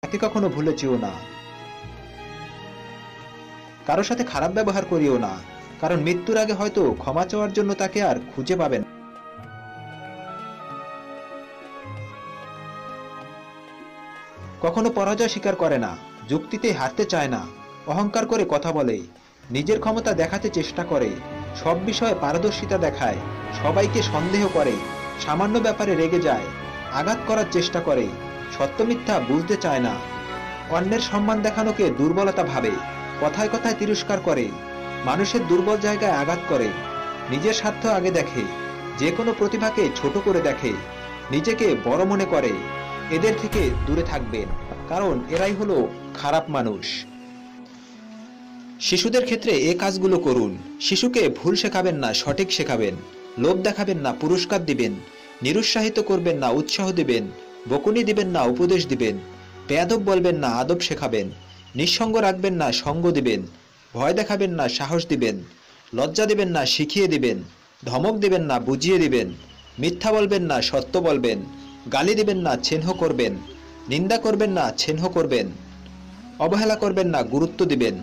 তাকে কখনো ভুলে যেও না। কারো সাথে খারাপ ব্যবহার করিও না, কারণ মৃত্যুর আগে হয়তো ক্ষমা চাওয়ার জন্য তাকে আর খুঁজে পাবেন। কখনো পরাজয় স্বীকার করে না, যুক্তিতে হারতে চায় না, অহংকার করে কথা বলে, নিজের ক্ষমতা দেখাতে চেষ্টা করে, সব বিষয়ে পারদর্শিতা দেখায়, সবাইকে সন্দেহ করে, সামান্য ব্যাপারে রেগে যায়, আঘাত করার চেষ্টা করে, সত্য মিথ্যা বুঝতে চায় না, অন্যের সম্মান দেখানোকে দুর্বলতা ভাবে, কথায় কথায় তিরস্কার করে, মানুষের দুর্বল জায়গায় আঘাত করে, নিজের স্বার্থ আগে দেখে, যে কোনো প্রতিভাকে ছোট করে দেখে, নিজেকে বড় মনে করে। এদের থেকে দূরে থাকবেন, কারণ এরাই হলো খারাপ মানুষ। শিশুদের ক্ষেত্রে এ কাজগুলো করুন। শিশুকে ভুল শেখাবেন না, সঠিক শেখাবেন। লোভ দেখাবেন না, পুরস্কার দিবেন। নিরুৎসাহিত করবেন না, উৎসাহ দিবেন। বকুনি দিবেন না, উপদেশ দিবেন। বেয়াদব বলবেন না, আদব শেখাবেন। নিঃসঙ্গ রাখবেন না, সঙ্গ দিবেন। ভয় দেখাবেন না, সাহস দিবেন। লজ্জা দিবেন না, শিখিয়ে দিবেন। ধমক দিবেন না, বুঝিয়ে দিবেন। মিথ্যা বলবেন না, সত্য বলবেন। গালি দিবেন না, চিহ্ন করবেন। নিন্দা করবেন না, চিহ্ন করবেন। অবহেলা করবেন না, গুরুত্ব দিবেন।